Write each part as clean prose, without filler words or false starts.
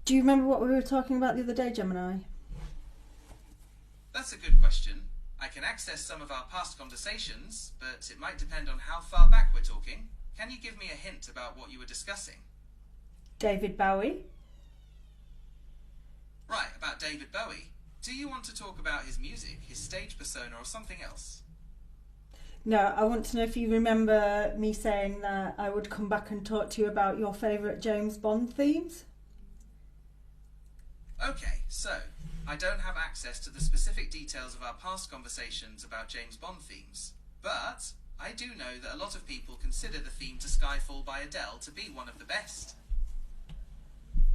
Do you remember what we were talking about the other day, Gemini? That's a good question. I can access some of our past conversations, but it might depend on how far back we're talking. Can you give me a hint about what you were discussing? David Bowie? Right, about David Bowie. Do you want to talk about his music, his stage persona, or something else? No, I want to know if you remember me saying that I would come back and talk to you about your favourite James Bond themes. Okay, so, I don't have access to the specific details of our past conversations about James Bond themes, but I do know that a lot of people consider the theme to Skyfall by Adele to be one of the best.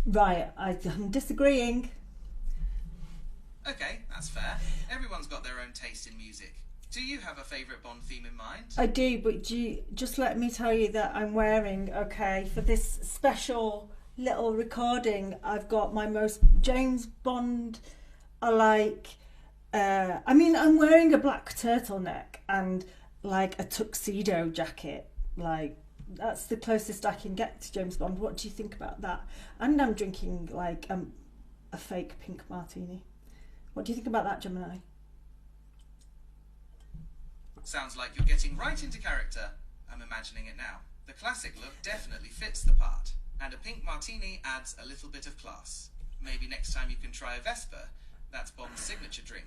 Right, I'm disagreeing. Okay, that's fair. Everyone's got their own taste in music. Do you have a favourite Bond theme in mind? I do, but just let me tell you that I'm wearing, okay, for this special little recording, I've got my most James Bond alike. I'm wearing a black turtleneck and like a tuxedo jacket. Like, that's the closest I can get to James Bond. What do you think about that? And I'm drinking like a fake pink martini. What do you think about that, Gemini? Sounds like you're getting right into character. I'm imagining it now. The classic look definitely fits the part, and a pink martini adds a little bit of class. Maybe next time you can try a Vesper. That's Bond's signature drink.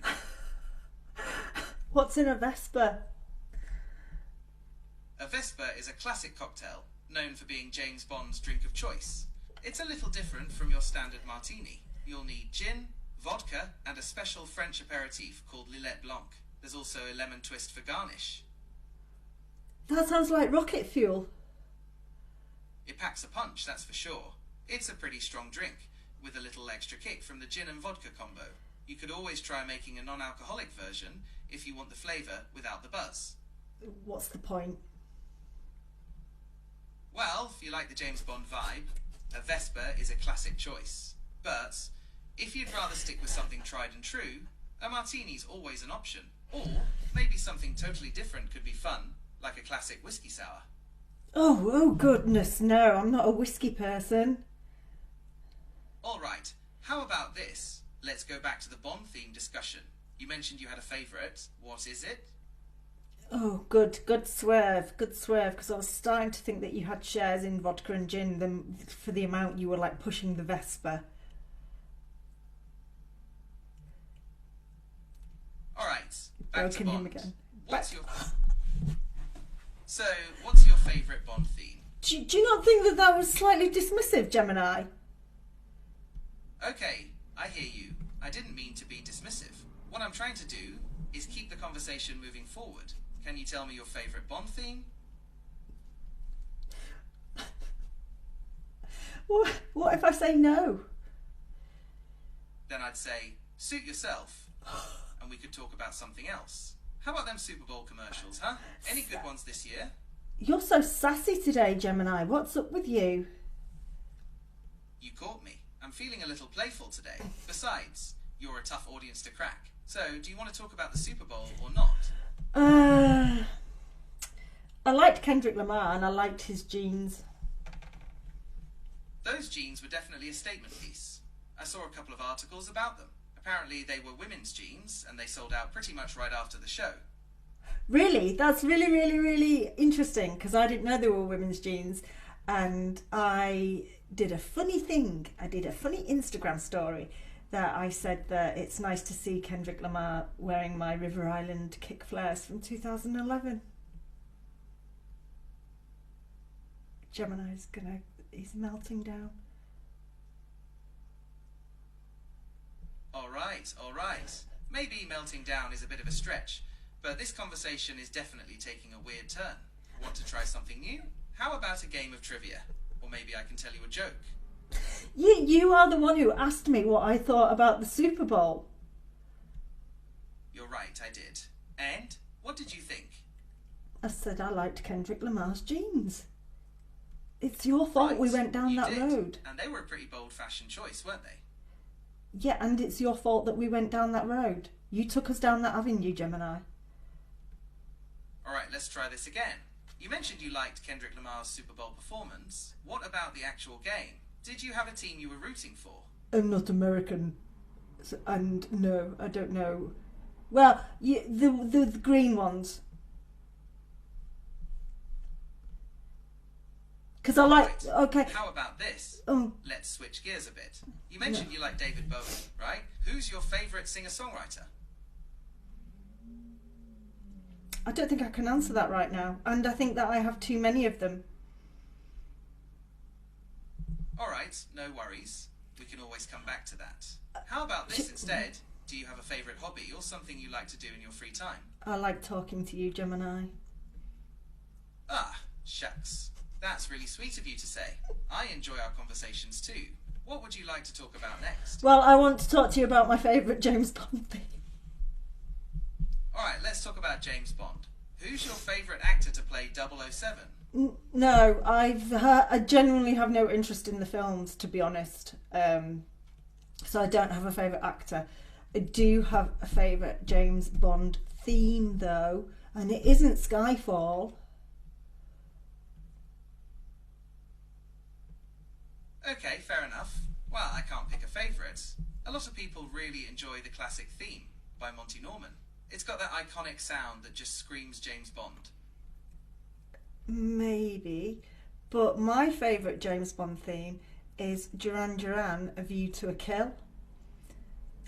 What's in a Vesper? A Vesper is a classic cocktail, known for being James Bond's drink of choice. It's a little different from your standard martini. You'll need gin, vodka, and a special French aperitif called Lillet Blanc. There's also a lemon twist for garnish. That sounds like rocket fuel. It packs a punch, that's for sure. It's a pretty strong drink, with a little extra kick from the gin and vodka combo. You could always try making a non-alcoholic version if you want the flavour without the buzz. What's the point? Well, if you like the James Bond vibe, a Vesper is a classic choice. But if you'd rather stick with something tried and true, a martini's always an option. Or maybe something totally different could be fun, like a classic whiskey sour. Oh goodness, no, I'm not a whiskey person. All right, how about this? Let's go back to the Bond theme discussion. You mentioned you had a favourite. What is it? Oh, good swerve, because I was starting to think that you had shares in vodka and gin for the amount you were like pushing the Vesper. All right, back to Broken Bond. him again. What's your favourite Bond theme? Do you not think that was slightly dismissive, Gemini? Okay, I hear you. I didn't mean to be dismissive. What I'm trying to do is keep the conversation moving forward. Can you tell me your favourite Bond theme? What if I say no? Then I'd say, suit yourself, and we could talk about something else. How about them Super Bowl commercials, huh? Any good ones this year? You're so sassy today, Gemini. What's up with you? You caught me. I'm feeling a little playful today. Besides, you're a tough audience to crack. So, do you want to talk about the Super Bowl or not? I liked Kendrick Lamar and I liked his jeans. Those jeans were definitely a statement piece. I saw a couple of articles about them. Apparently they were women's jeans and they sold out pretty much right after the show. Really? That's really, really, really interesting because I didn't know they were women's jeans, and I did a funny thing. I did a funny Instagram story that I said that it's nice to see Kendrick Lamar wearing my River Island kick flares from 2011. He's melting down. All right. Maybe melting down is a bit of a stretch, but this conversation is definitely taking a weird turn. Want to try something new? How about a game of trivia? Or maybe I can tell you a joke. You are the one who asked me what I thought about the Super Bowl. You're right, I did. And what did you think? I said I liked Kendrick Lamar's jeans. It's your fault Right, we went down you that did. road. And they were a pretty bold fashion choice, weren't they? Yeah, and it's your fault that we went down that road. You took us down that avenue, Gemini. All right, let's try this again. You mentioned you liked Kendrick Lamar's Super Bowl performance. What about the actual game? Did you have a team you were rooting for? I'm not American, and no, I don't know. Well, the green ones. Because I like... Right. Okay. How about this? Oh, Let's switch gears a bit. You mentioned you like David Bowie, right? Who's your favourite singer-songwriter? I don't think I can answer that right now. And I think that I have too many of them. Alright, no worries. We can always come back to that. How about this instead? Do you have a favourite hobby or something you like to do in your free time? I like talking to you, Gemini. Ah, shucks. That's really sweet of you to say. I enjoy our conversations too. What would you like to talk about next? Well, I want to talk to you about my favourite James Bond thing. Alright, let's talk about James Bond. Who's your favourite actor to play 007? No, I genuinely have no interest in the films, to be honest. So I don't have a favourite actor. I do have a favourite James Bond theme, though, and it isn't Skyfall. Okay, fair enough. Well, I can't pick a favourite. A lot of people really enjoy the classic theme by Monty Norman. It's got that iconic sound that just screams James Bond. Maybe, but my favourite James Bond theme is Duran Duran, A View to a Kill.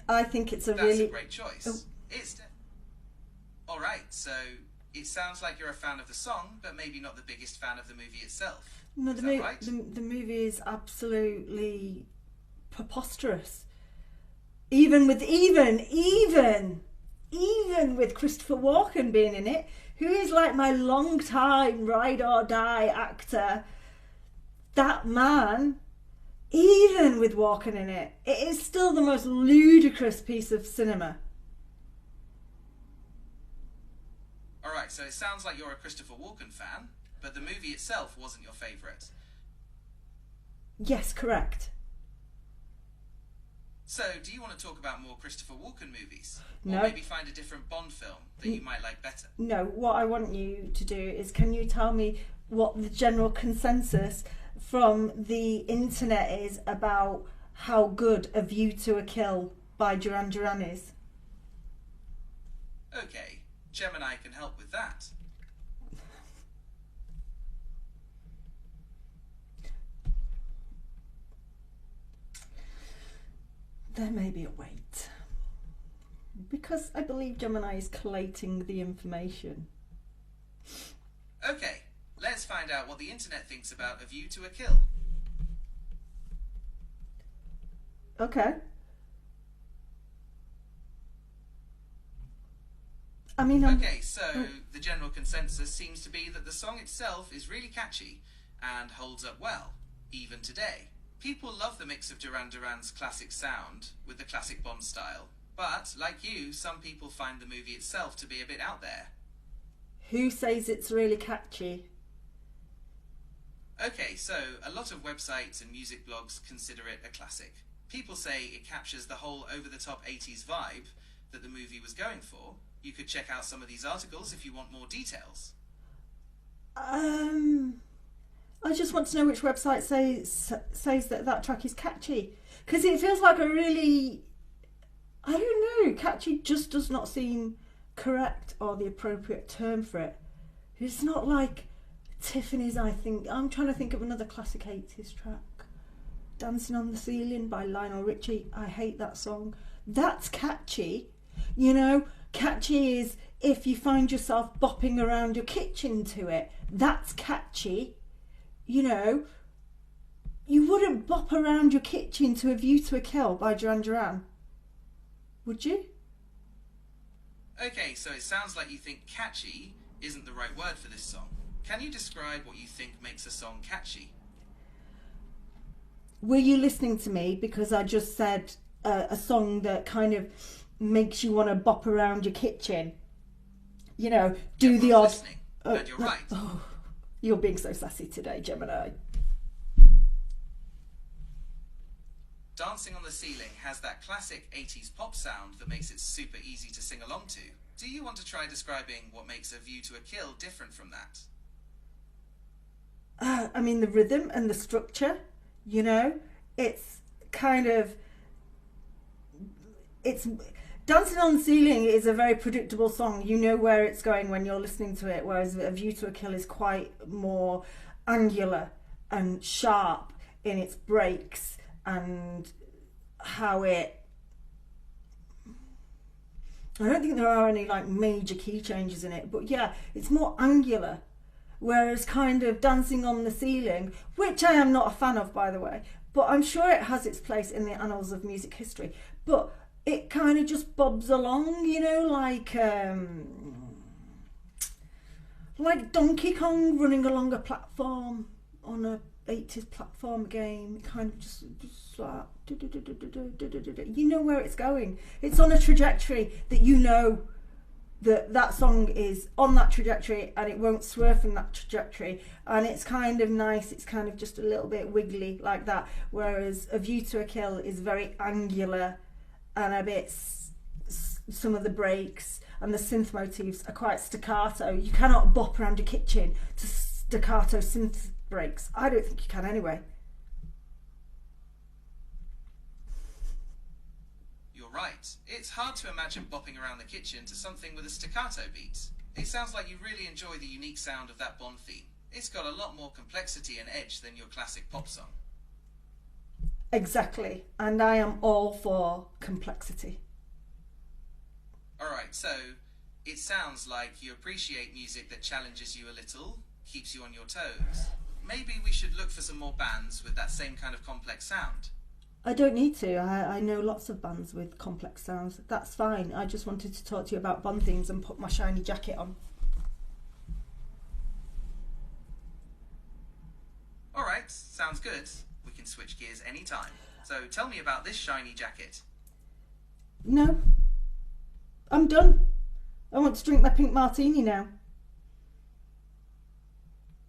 I think it's That's really... a great choice. It's... Alright, so it sounds like you're a fan of the song, but maybe not the biggest fan of the movie itself. No, Is that right? the movie is absolutely preposterous. Even with Christopher Walken being in it, who is like my long-time ride or die actor, that man, even with Walken in it, it is still the most ludicrous piece of cinema. Alright, so it sounds like you're a Christopher Walken fan, but the movie itself wasn't your favourite. Yes, correct. So, do you want to talk about more Christopher Walken movies? No. Or maybe find a different Bond film that you might like better? No, what I want you to do is, can you tell me what the general consensus from the internet is about how good A View to a Kill by Duran Duran is? Okay, Gemini can help with that. There may be a wait, because I believe Gemini is collating the information. Okay, let's find out what the internet thinks about A View to a Kill. Okay. I mean, Okay, so the general consensus seems to be that the song itself is really catchy and holds up well, even today. People love the mix of Duran Duran's classic sound with the classic Bond style, but, like you, some people find the movie itself to be a bit out there. who says it's really catchy? Okay, so a lot of websites and music blogs consider it a classic. People say it captures the whole over-the-top 80s vibe that the movie was going for. You could check out some of these articles if you want more details. I just want to know which website says that track is catchy, because it feels like a really, I don't know, catchy just does not seem correct or the appropriate term for it. It's not like Tiffany's, I think. I'm trying to think of another classic 80s track. Dancing on the Ceiling by Lionel Richie. I hate that song. That's catchy. You know, catchy is if you find yourself bopping around your kitchen to it. That's catchy. You know, you wouldn't bop around your kitchen to A View to a Kill by Duran Duran, would you? Okay, so it sounds like you think catchy isn't the right word for this song. Can you describe what you think makes a song catchy? Were you listening to me? Because I just said a song that kind of makes you want to bop around your kitchen. You know, do the odd... Listening, and you're right. Oh, you're being so sassy today, Gemini. Dancing on the Ceiling has that classic 80s pop sound that makes it super easy to sing along to. Do you want to try describing what makes A View to a Kill different from that? I mean, the rhythm and the structure. you know? It's kind of, it's, Dancing on the Ceiling is a very predictable song. You know where it's going when you're listening to it, whereas A View to a Kill is quite more angular and sharp in its breaks and how it, I don't think there are any like major key changes in it, but yeah, it's more angular. Whereas kind of Dancing on the Ceiling, which I am not a fan of by the way, but I'm sure it has its place in the annals of music history, but it kind of just bobs along, you know, like Donkey Kong running along a platform on a 80s platform game. It kind of just like, you know where it's going. It's on a trajectory that you know that song is on that trajectory and it won't swerve from that trajectory, and it's kind of nice, it's kind of just a little bit wiggly like that, whereas A View to a Kill is very angular and a bit, some of the breaks and the synth motifs are quite staccato. You cannot bop around a kitchen to staccato synth breaks. I don't think you can anyway. You're right. It's hard to imagine bopping around the kitchen to something with a staccato beat. It sounds like you really enjoy the unique sound of that Bond theme. It's got a lot more complexity and edge than your classic pop song. Exactly, and I am all for complexity. Alright, so it sounds like you appreciate music that challenges you a little, keeps you on your toes. Maybe we should look for some more bands with that same kind of complex sound. I don't need to. I know lots of bands with complex sounds. That's fine. I just wanted to talk to you about Bond themes and put my shiny jacket on. Alright, sounds good. We can switch gears anytime. So tell me about this shiny jacket. No. I'm done. I want to drink my pink martini now.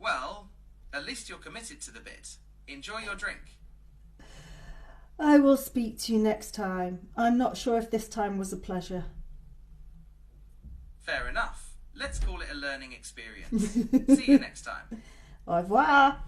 Well, at least you're committed to the bit. Enjoy your drink. I will speak to you next time. I'm not sure if this time was a pleasure. Fair enough. Let's call it a learning experience. See you next time. Au revoir.